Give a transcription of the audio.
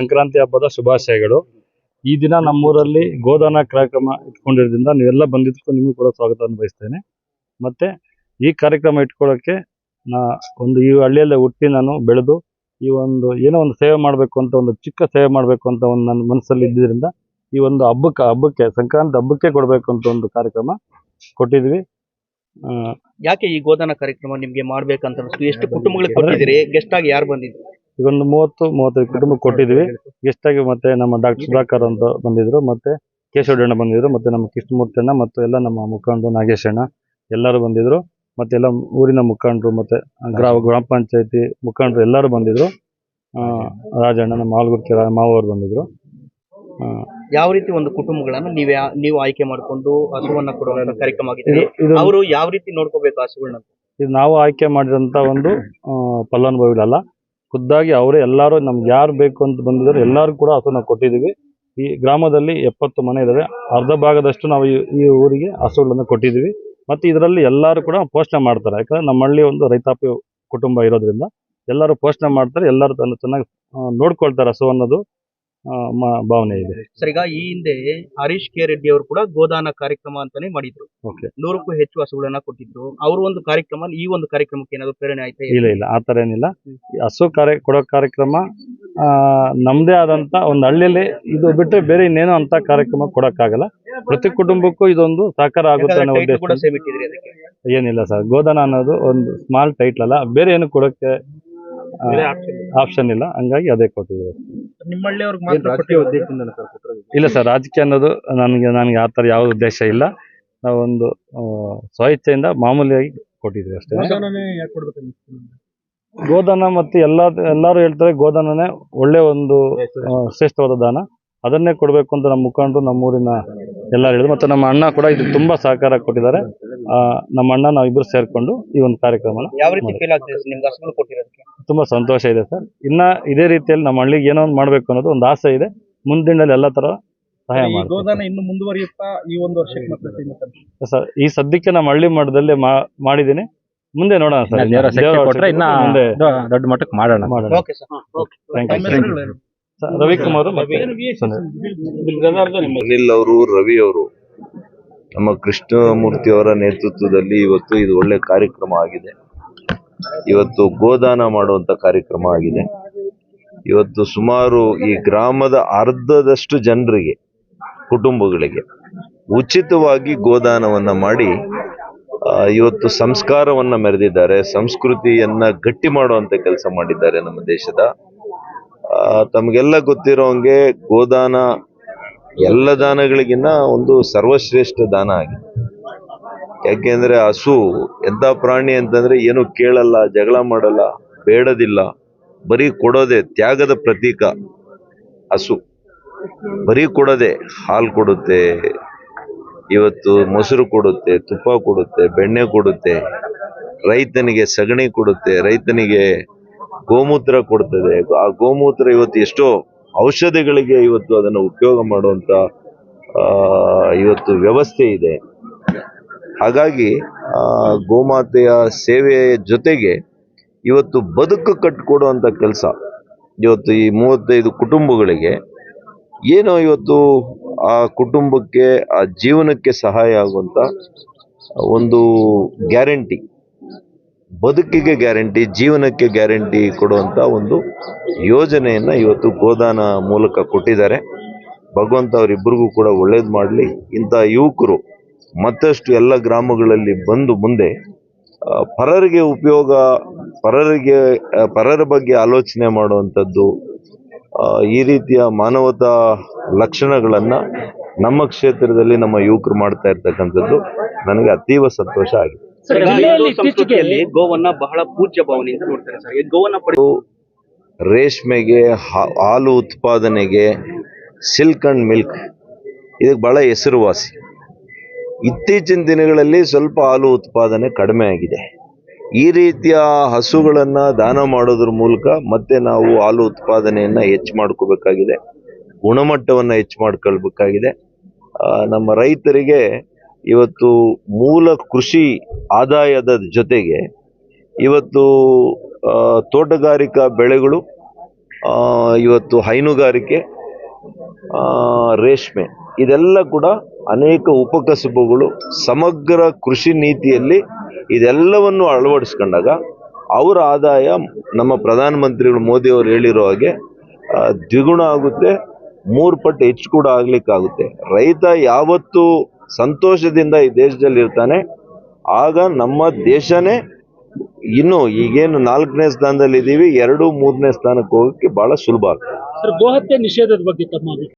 ಸಂಕ್ರಾಂತಿ ಹಬ್ಬದ ಶುಭಾಶಯಗಳು. ಈ ದಿನ ನಮ್ಮೂರಲ್ಲಿ ಗೋದಾನ ಕಾರ್ಯಕ್ರಮ ಇಟ್ಕೊಂಡಿರೋದ್ರಿಂದ ನೀವೆಲ್ಲ ಬಂದಿದ್ದಕ್ಕೂ ನಿಮಗೂ ಕೂಡ ಸ್ವಾಗತವನ್ನು ಬಯಸ್ತೇನೆ. ಮತ್ತೆ ಈ ಕಾರ್ಯಕ್ರಮ ಇಟ್ಕೊಳ್ಳೋಕ್ಕೆ ಈ ಹಳ್ಳಿಯಲ್ಲೇ ಹುಟ್ಟಿ ನಾನು ಬೆಳೆದು ಈ ಏನೋ ಒಂದು ಸೇವೆ ಮಾಡಬೇಕು ಅಂತ, ಒಂದು ಚಿಕ್ಕ ಸೇವೆ ಮಾಡಬೇಕು ಅಂತ ನನ್ನ ಮನಸ್ಸಲ್ಲಿ ಇದ್ದಿದ್ದರಿಂದ ಈ ಒಂದು ಹಬ್ಬಕ್ಕೆ ಸಂಕ್ರಾಂತಿ ಹಬ್ಬಕ್ಕೆ ಕೊಡಬೇಕು ಅಂತ ಒಂದು ಕಾರ್ಯಕ್ರಮ ಕೊಟ್ಟಿದ್ವಿ. ಯಾಕೆ ಈ ಗೋದಾನ ಕಾರ್ಯಕ್ರಮ ನಿಮ್ಗೆ ಮಾಡ್ಬೇಕಂತ ಎಷ್ಟು ಕುಟುಂಬಗಳಿಗೆ ಕೊಟ್ಟಿದ್ದೀರಿ? ಗೆಸ್ಟ್ ಆಗಿ ಯಾರು ಬಂದಿದ್ರು? ಈಗ ಒಂದು 30-35 ಕುಟುಂಬಕ್ಕೆ ಕೊಟ್ಟಿದ್ವಿ ಗೆಸ್ಟ್ ಆಗಿ. ಮತ್ತೆ ನಮ್ಮ ಡಾಕ್ಟರ್ ಸುಧಾಕರ್ ಅಂತ ಬಂದಿದ್ರು, ಮತ್ತೆ ಕೇಶವಣ್ಣ ಬಂದಿದ್ರು, ಮತ್ತೆ ನಮ್ಮ ಕೃಷ್ಣಮೂರ್ತಿ ಅಣ್ಣ, ಮತ್ತು ಎಲ್ಲ ನಮ್ಮ ಮುಖಂಡರು ನಾಗೇಶ್ ಅಣ್ಣ ಎಲ್ಲರೂ ಬಂದಿದ್ರು. ಮತ್ತೆ ಎಲ್ಲ ಊರಿನ ಮುಖಂಡರು, ಮತ್ತೆ ಗ್ರಾಮ ಪಂಚಾಯತಿ ಮುಖಂಡರು ಎಲ್ಲರೂ ಬಂದಿದ್ರು. ರಾಜಣ್ಣ, ನಮ್ಮ ಮಾಲ್ಗುರ್ಕಿ ಮಾವರು ಬಂದಿದ್ರು. ಯಾವ ರೀತಿ ಒಂದು ಕುಟುಂಬಗಳನ್ನು ನೀವು ಆಯ್ಕೆ ಮಾಡಿಕೊಂಡು ಹಸುವನ್ನ ಕೊಡುವಂತ ಕಾರ್ಯಕ್ರಮ ಆಗಿದೆ? ಅವರು ಯಾವ ರೀತಿ ನೋಡ್ಕೋಬೇಕು ಹಸುಗಳನ್ನ? ಇದು ನಾವು ಆಯ್ಕೆ ಮಾಡಿದಂತ ಒಂದು ಫಲಾನುಭವಿಗಳಲ್ಲ, ಖುದ್ದಾಗಿ ಅವರೇ ಎಲ್ಲರೂ ನಮ್ಗೆ ಯಾರು ಬೇಕು ಅಂತ ಬಂದಿದ್ದಾರೆ ಎಲ್ಲರೂ ಕೂಡ ಹಸುನ ಕೊಟ್ಟಿದ್ದೀವಿ. ಈ ಗ್ರಾಮದಲ್ಲಿ 70 ಮನೆ ಇದ್ದಾವೆ, ಅರ್ಧ ಭಾಗದಷ್ಟು ನಾವು ಈ ಊರಿಗೆ ಹಸುಗಳನ್ನು ಕೊಟ್ಟಿದ್ದೀವಿ. ಮತ್ತು ಇದರಲ್ಲಿ ಎಲ್ಲರೂ ಕೂಡ ಪೋಷಣೆ ಮಾಡ್ತಾರೆ, ಯಾಕಂದರೆ ನಮ್ಮ ಹಳ್ಳಿ ಒಂದು ರೈತಾಪಿ ಕುಟುಂಬ ಇರೋದ್ರಿಂದ ಎಲ್ಲರೂ ಪೋಷಣೆ ಮಾಡ್ತಾರೆ, ಎಲ್ಲರೂ ಚೆನ್ನಾಗಿ ನೋಡ್ಕೊಳ್ತಾರೆ ಹಸು ಅನ್ನೋದು ಭಾವನೆ ಇದೆ. ಸರ್, ಈಗ ಈ ಹಿಂದೆ ಹರೀಶ್ ಕೆ ರೆಡ್ಡಿ ಅವರು ಕೂಡ ಗೋದಾನ ಕಾರ್ಯಕ್ರಮ ಅಂತಾನೆ ಮಾಡಿದ್ರು. 100ಕ್ಕೂ ಹೆಚ್ಚು ಹಸುಗಳನ್ನ ಕೊಟ್ಟಿದ್ರು. ಅವರು ಒಂದು ಕಾರ್ಯಕ್ರಮ, ಈ ಒಂದು ಕಾರ್ಯಕ್ರಮಕ್ಕೆ ಏನಾದ್ರು ಪ್ರೇರಣೆ ಆಯ್ತಾ? ಇಲ್ಲ ಆ ಥರ ಏನಿಲ್ಲ. ಹಸು ಕೊಡೋ ಕಾರ್ಯಕ್ರಮ ನಮ್ದೇ ಆದಂತ ಒಂದು ಹಳ್ಳಿಯಲ್ಲಿ ಇದು ಬಿಟ್ಟರೆ ಬೇರೆ ಇನ್ನೇನೋ ಅಂತ ಕಾರ್ಯಕ್ರಮ ಕೊಡಕ್ಕಾಗಲ್ಲ. ಪ್ರತಿ ಕುಟುಂಬಕ್ಕೂ ಇದೊಂದು ಸಹಕಾರ ಆಗುತ್ತೆ ಅನ್ನೋ ಉದ್ದೇಶ. ಏನಿಲ್ಲ ಸರ್, ಗೋದಾನ ಅನ್ನೋದು ಒಂದು ಸ್ಮಾಲ್ ಟೈಟ್ಲ್ ಅಲ್ಲ, ಬೇರೆ ಏನು ಕೊಡೋಕ್ಕೆ ಆಪ್ಷನ್ ಇಲ್ಲ, ಹಂಗಾಗಿ ಅದೇ ಕೊಟ್ಟಿದ್ದೀವಿ. ಇಲ್ಲ ಸರ್, ರಾಜಕೀಯ ಅನ್ನೋದು ನನಗೆ ಆ ಥರ ಯಾವ ಉದ್ದೇಶ ಇಲ್ಲ. ನಾವೊಂದು ಸ್ವಇಚ್ಛೆಯಿಂದ ಮಾಮೂಲಿಯಾಗಿ ಕೊಟ್ಟಿದ್ದೀವಿ ಅಷ್ಟೇ. ಗೋದಾನ ಮತ್ತು ಎಲ್ಲರೂ ಹೇಳ್ತಾರೆ ಗೋದಾನನೇ ಒಳ್ಳೆ ಒಂದು ಶ್ರೇಷ್ಠವಾದ ದಾನ, ಅದನ್ನೇ ಕೊಡಬೇಕು ಅಂತ ನಮ್ಮ ಮುಖಂಡರು, ನಮ್ಮೂರಿನ ಎಲ್ಲರೂ ಹೇಳಿದ್ರು. ಮತ್ತು ನಮ್ಮ ಅಣ್ಣ ಕೂಡ ಇದು ತುಂಬಾ ಸಹಕಾರ ಕೊಟ್ಟಿದ್ದಾರೆ. ನಮ್ಮ ಅಣ್ಣ ನಾವಿಬ್ಬರು ಸೇರ್ಕೊಂಡು ಈ ಒಂದು ಕಾರ್ಯಕ್ರಮ ತುಂಬಾ ಸಂತೋಷ ಇದೆ ಸರ್. ಇನ್ನ ಇದೇ ರೀತಿಯಲ್ಲಿ ನಮ್ಮ ಹಳ್ಳಿಗೆ ಏನೋ ಒಂದು ಮಾಡಬೇಕು ಅನ್ನೋದು ಒಂದು ಆಸೆ ಇದೆ. ಮುಂದಿನಲ್ಲಿ ಎಲ್ಲ ತರ ಸಹಾಯ ಮಾಡ್ತೀವಿ. ಇನ್ನು ಮುಂದುವರಿಯುತ್ತಾ ಈ ಒಂದು ವರ್ಷಕ್ಕೆ ಸರ್, ಈ ಸದ್ಯಕ್ಕೆ ನಮ್ಮ ಹಳ್ಳಿ ಮಟ್ಟದಲ್ಲಿ ಮಾಡಿದ್ದೀನಿ. ಮುಂದೆ ನೋಡೋಣ ಸರ್, ದೊಡ್ಡ ಮಟ್ಟಕ್ಕೆ ಮಾಡೋಣ. ರವಿಕುಮಾರ್, ಅನಿಲ್ ಅವರು, ರವಿ ಅವರು, ನಮ್ಮ ಕೃಷ್ಣಮೂರ್ತಿ ಅವರ ನೇತೃತ್ವದಲ್ಲಿ ಇವತ್ತು ಇದು ಒಳ್ಳೆ ಕಾರ್ಯಕ್ರಮ ಆಗಿದೆ. ಇವತ್ತು ಗೋದಾನ ಮಾಡುವಂತ ಕಾರ್ಯಕ್ರಮ ಆಗಿದೆ. ಇವತ್ತು ಸುಮಾರು ಈ ಗ್ರಾಮದ ಅರ್ಧದಷ್ಟು ಜನರಿಗೆ, ಕುಟುಂಬಗಳಿಗೆ ಉಚಿತವಾಗಿ ಗೋದಾನವನ್ನ ಮಾಡಿ ಇವತ್ತು ಸಂಸ್ಕಾರವನ್ನ ಮೆರೆದಿದ್ದಾರೆ, ಸಂಸ್ಕೃತಿಯನ್ನ ಗಟ್ಟಿ ಮಾಡುವಂತ ಕೆಲಸ ಮಾಡಿದ್ದಾರೆ ನಮ್ಮ ದೇಶದ. ತಮಗೆಲ್ಲ ಗೊತ್ತಿರೋ ಹಂಗೆ ಗೋದಾನ ಎಲ್ಲ ದಾನಗಳಿಗಿನ್ನ ಒಂದು ಸರ್ವಶ್ರೇಷ್ಠ ದಾನ ಆಗಿದೆ. ಯಾಕೆಂದ್ರೆ ಹಸು ಎಂತ ಪ್ರಾಣಿ ಅಂತಂದ್ರೆ ಏನು ಕೇಳಲ್ಲ, ಜಗಳ ಮಾಡಲ್ಲ, ಬೇಡದಿಲ್ಲ, ಬರೀ ಕೊಡೋದೆ, ತ್ಯಾಗದ ಪ್ರತೀಕ ಹಸು. ಬರೀ ಕೊಡೋದೆ, ಹಾಲು ಕೊಡುತ್ತೆ, ಇವತ್ತು ಮೊಸರು ಕೊಡುತ್ತೆ, ತುಪ್ಪ ಕೊಡುತ್ತೆ, ಬೆಣ್ಣೆ ಕೊಡುತ್ತೆ, ರೈತನಿಗೆ ಸಗಣಿ ಕೊಡುತ್ತೆ, ರೈತನಿಗೆ ಗೋಮೂತ್ರ ಕೊಡ್ತದೆ. ಆ ಗೋಮೂತ್ರ ಇವತ್ತು ಎಷ್ಟೋ ಔಷಧಿಗಳಿಗೆ ಇವತ್ತು ಅದನ್ನು ಉಪಯೋಗ ಮಾಡುವಂತ ಇವತ್ತು ವ್ಯವಸ್ಥೆ ಇದೆ. ಹಾಗಾಗಿ ಗೋಮಾತೆಯ ಸೇವೆಯ ಜೊತೆಗೆ ಇವತ್ತು ಬದುಕು ಕಟ್ಟಿಕೊಡುವಂತ ಕೆಲಸ ಇವತ್ತು ಈ 35 ಕುಟುಂಬಗಳಿಗೆ ಏನೋ ಇವತ್ತು ಆ ಕುಟುಂಬಕ್ಕೆ, ಆ ಜೀವನಕ್ಕೆ ಸಹಾಯ ಆಗುವಂತ ಒಂದು ಗ್ಯಾರಂಟಿ, ಬದುಕಿಗೆ ಗ್ಯಾರಂಟಿ, ಜೀವನಕ್ಕೆ ಗ್ಯಾರಂಟಿ ಕೊಡುವಂತ ಒಂದು ಯೋಜನೆಯನ್ನ ಇವತ್ತು ಗೋದಾನ ಮೂಲಕ ಕೊಟ್ಟಿದ್ದಾರೆ. ಭಗವಂತ ಅವರಿಬ್ಬರಿಗೂ ಕೂಡ ಒಳ್ಳೇದು ಮಾಡಲಿ. ಇಂಥ ಯುವಕರು ಮತ್ತಷ್ಟು ಎಲ್ಲ ಗ್ರಾಮಗಳಲ್ಲಿ ಬಂದು ಮುಂದೆ ಪರರಿಗೆ ಉಪಯೋಗ, ಪರರ ಬಗ್ಗೆ ಆಲೋಚನೆ ಮಾಡುವಂಥದ್ದು, ಈ ರೀತಿಯ ಮಾನವತಾ ಲಕ್ಷಣಗಳನ್ನ ನಮ್ಮ ಕ್ಷೇತ್ರದಲ್ಲಿ ನಮ್ಮ ಯುವಕರು ಮಾಡ್ತಾ ಇರ್ತಕ್ಕಂಥದ್ದು ನನಗೆ ಅತೀವ ಸಂತೋಷ ಆಗಿದೆ. ಸಂಸ್ಕೃತಿಯಲ್ಲಿ ಗೋವನ್ನ ಬಹಳ ಪೂಜ್ಯ ಭಾವನೆಯಿಂದ ನೋಡ್ತಾರೆ ಸರ್. ಗೋವನ್ನ ರೇಷ್ಮೆಗೆ, ಹಾಲು ಉತ್ಪಾದನೆಗೆ, ಸಿಲ್ಕ್ ಅಂಡ್ ಮಿಲ್ಕ್ ಇದಕ್ಕೆ ಬಹಳ ಹೆಸರುವಾಸಿ. ಇತ್ತೀಚಿನ ದಿನಗಳಲ್ಲಿ ಸ್ವಲ್ಪ ಹಾಲು ಉತ್ಪಾದನೆ ಕಡಿಮೆ ಆಗಿದೆ. ಈ ರೀತಿಯ ಹಸುಗಳನ್ನ ದಾನ ಮಾಡೋದ್ರ ಮೂಲಕ ಮತ್ತೆ ನಾವು ಹಾಲು ಉತ್ಪಾದನೆಯನ್ನ ಹೆಚ್ಚು ಮಾಡ್ಕೋಬೇಕಾಗಿದೆ, ಗುಣಮಟ್ಟವನ್ನ ಹೆಚ್ಚು ಮಾಡ್ಕೊಳ್ಬೇಕಾಗಿದೆ. ನಮ್ಮ ರೈತರಿಗೆ ಇವತ್ತು ಮೂಲ ಕೃಷಿ ಆದಾಯದ ಜೊತೆಗೆ ಇವತ್ತು ತೋಟಗಾರಿಕಾ ಬೆಳೆಗಳು ಇವತ್ತು ಹೈನುಗಾರಿಕೆ, ರೇಷ್ಮೆ, ಇದೆಲ್ಲ ಕೂಡ ಅನೇಕ ಉಪಕಸಬುಗಳು ಸಮಗ್ರ ಕೃಷಿ ನೀತಿಯಲ್ಲಿ ಇದೆಲ್ಲವನ್ನು ಅಳವಡಿಸ್ಕೊಂಡಾಗ ಅವರ ಆದಾಯ ನಮ್ಮ ಪ್ರಧಾನಮಂತ್ರಿಗಳು ಮೋದಿ ಅವರು ಹೇಳಿರೋ ಹಾಗೆ ದ್ವಿಗುಣ ಆಗುತ್ತೆ, 3 ಪಟ್ಟು ಹೆಚ್ಚು ಕೂಡ ಆಗ್ಲಿಕ್ಕಾಗುತ್ತೆ. ರೈತ ಯಾವತ್ತು ಸಂತೋಷದಿಂದ ಈ ದೇಶದಲ್ಲಿ ಇರ್ತಾನೆ ಆಗ ನಮ್ಮ ದೇಶನೇ ಇನ್ನು ಈಗೇನು 4ನೇ ಸ್ಥಾನದಲ್ಲಿ ಇದ್ದೀವಿ, 2, 3ನೇ ಸ್ಥಾನಕ್ಕೆ ಹೋಗಕ್ಕೆ ಬಹಳ ಸುಲಭ ಆಗ್ತದೆ. ಗೋಹತ್ಯೆ ನಿಷೇಧದ ಬಗ್ಗೆ ತಮ್ಮ